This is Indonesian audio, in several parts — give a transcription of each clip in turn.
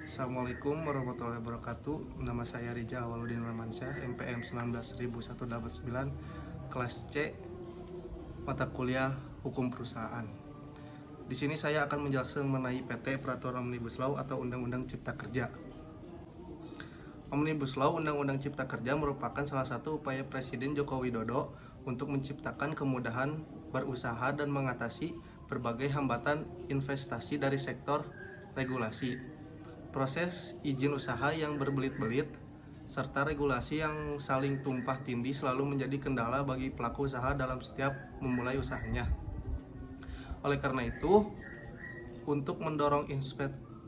Assalamualaikum warahmatullahi wabarakatuh. Nama saya Rija Awaludin Ramansyah, MPM 19189, kelas C, mata kuliah Hukum Perusahaan. Di sini saya akan menjelaskan mengenai PT Peraturan Omnibus Law atau Undang-Undang Cipta Kerja. Omnibus Law Undang-Undang Cipta Kerja merupakan salah satu upaya Presiden Joko Widodo untuk menciptakan kemudahan berusaha dan mengatasi berbagai hambatan investasi dari sektor regulasi, proses izin usaha yang berbelit-belit, serta regulasi yang saling tumpah tindih selalu menjadi kendala bagi pelaku usaha dalam setiap memulai usahanya. Oleh karena itu, untuk mendorong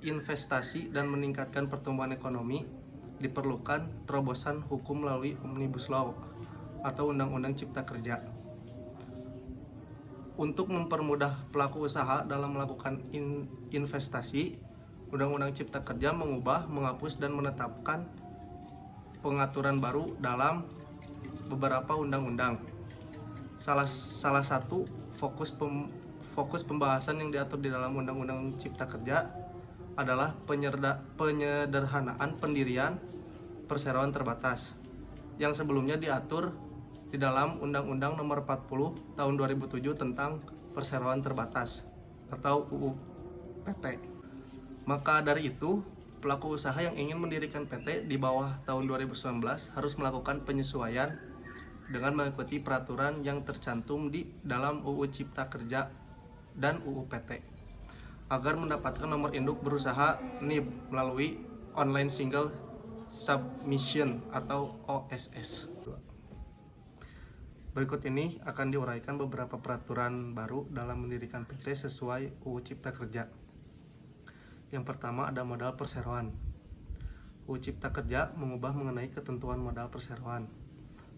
investasi dan meningkatkan pertumbuhan ekonomi, diperlukan terobosan hukum melalui Omnibus Law atau Undang-Undang Cipta Kerja. Untuk mempermudah pelaku usaha dalam melakukan investasi, Undang-Undang Cipta Kerja mengubah, menghapus, dan menetapkan pengaturan baru dalam beberapa undang-undang. Salah satu fokus pembahasan yang diatur di dalam Undang-Undang Cipta Kerja adalah penyederhanaan pendirian perseroan terbatas yang sebelumnya diatur di dalam Undang-Undang Nomor 40 Tahun 2007 tentang Perseroan Terbatas atau UU PT. Maka dari itu, pelaku usaha yang ingin mendirikan PT di bawah tahun 2019 harus melakukan penyesuaian dengan mengikuti peraturan yang tercantum di dalam UU Cipta Kerja dan UU PT agar mendapatkan nomor induk berusaha NIB melalui Online Single Submission atau OSS. Berikut ini akan diuraikan beberapa peraturan baru dalam mendirikan PT sesuai UU Cipta Kerja. Yang pertama ada modal perseroan. UU Cipta Kerja mengubah mengenai ketentuan modal perseroan.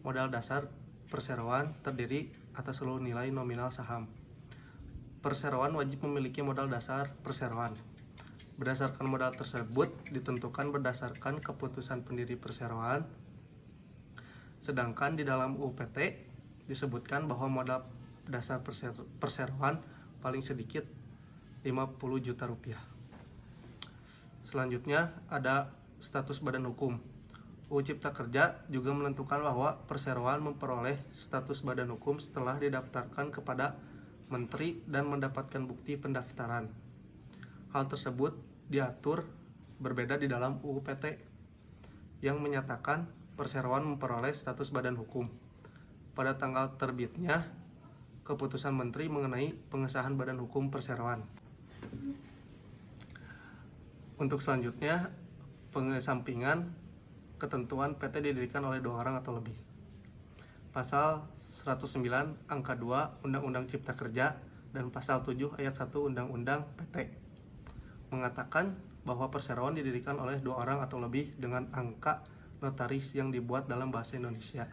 Modal dasar perseroan terdiri atas seluruh nilai nominal saham. Perseroan wajib memiliki modal dasar perseroan. Berdasarkan modal tersebut ditentukan berdasarkan keputusan pendiri perseroan. Sedangkan di dalam UU PT disebutkan bahwa modal dasar perseroan paling sedikit 50 juta rupiah. Selanjutnya ada status badan hukum. UU Cipta Kerja juga menentukan bahwa perseroan memperoleh status badan hukum setelah didaftarkan kepada menteri dan mendapatkan bukti pendaftaran. Hal tersebut diatur berbeda di dalam UU PT yang menyatakan perseroan memperoleh status badan hukum pada tanggal terbitnya keputusan menteri mengenai pengesahan badan hukum perseroan. Untuk selanjutnya, pengesampingan ketentuan PT didirikan oleh 2 orang atau lebih. Pasal 109 angka 2 Undang-Undang Cipta Kerja dan pasal 7 ayat 1 Undang-Undang PT mengatakan bahwa perseroan didirikan oleh 2 orang atau lebih dengan angka notaris yang dibuat dalam bahasa Indonesia.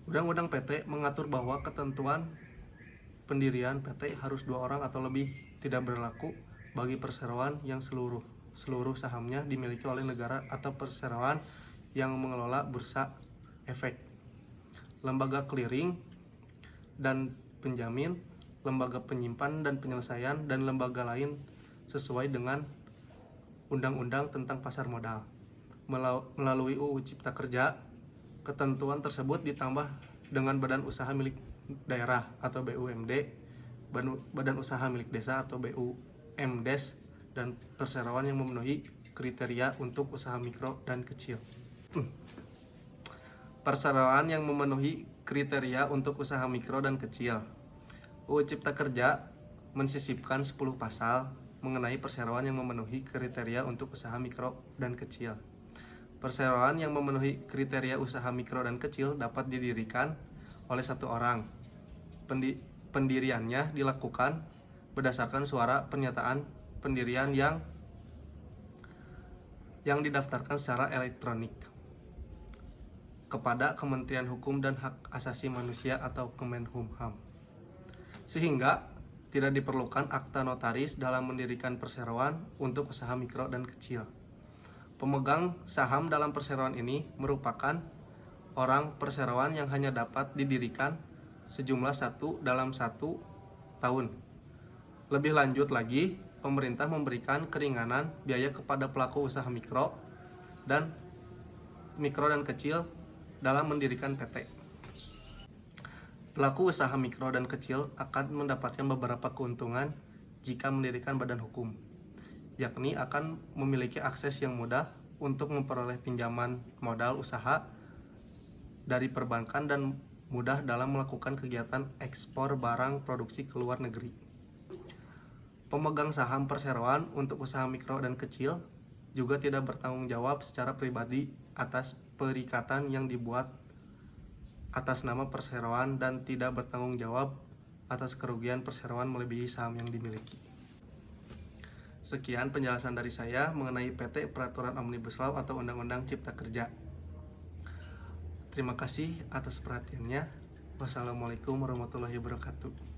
Undang-Undang PT mengatur bahwa ketentuan pendirian PT harus 2 orang atau lebih, tidak berlaku bagi perseroan yang seluruh sahamnya dimiliki oleh negara atau perseroan yang mengelola bursa efek, lembaga clearing dan penjamin, lembaga penyimpan dan penyelesaian, dan lembaga lain sesuai dengan Undang-Undang tentang Pasar Modal. Melalui UU Cipta Kerja, ketentuan tersebut ditambah dengan badan usaha milik daerah atau BUMD, badan usaha milik desa atau BUMDes, dan perseroan yang memenuhi kriteria untuk usaha mikro dan kecil. Perseroan yang memenuhi kriteria untuk usaha mikro dan kecil. UU Cipta Kerja mensisipkan 10 pasal mengenai perseroan yang memenuhi kriteria untuk usaha mikro dan kecil. Perseroan yang memenuhi kriteria usaha mikro dan kecil dapat didirikan oleh 1 orang. Pendiriannya dilakukan berdasarkan suara pernyataan pendirian yang didaftarkan secara elektronik kepada Kementerian Hukum dan Hak Asasi Manusia atau Kemenkumham, sehingga tidak diperlukan akta notaris dalam mendirikan perseroan untuk usaha mikro dan kecil. Pemegang saham dalam perseroan ini merupakan orang perseroan yang hanya dapat didirikan sejumlah 1 dalam 1 tahun. Lebih lanjut lagi, pemerintah memberikan keringanan biaya kepada pelaku usaha mikro dan kecil dalam mendirikan PT. Pelaku usaha mikro dan kecil akan mendapatkan beberapa keuntungan jika mendirikan badan hukum, yakni akan memiliki akses yang mudah untuk memperoleh pinjaman modal usaha dari perbankan dan mudah dalam melakukan kegiatan ekspor barang produksi ke luar negeri. Pemegang saham perseroan untuk usaha mikro dan kecil juga tidak bertanggung jawab secara pribadi atas perikatan yang dibuat atas nama perseroan dan tidak bertanggung jawab atas kerugian perseroan melebihi saham yang dimiliki. Sekian penjelasan dari saya mengenai PT Peraturan Omnibus Law atau Undang-Undang Cipta Kerja. Terima kasih atas perhatiannya. Wassalamualaikum warahmatullahi wabarakatuh.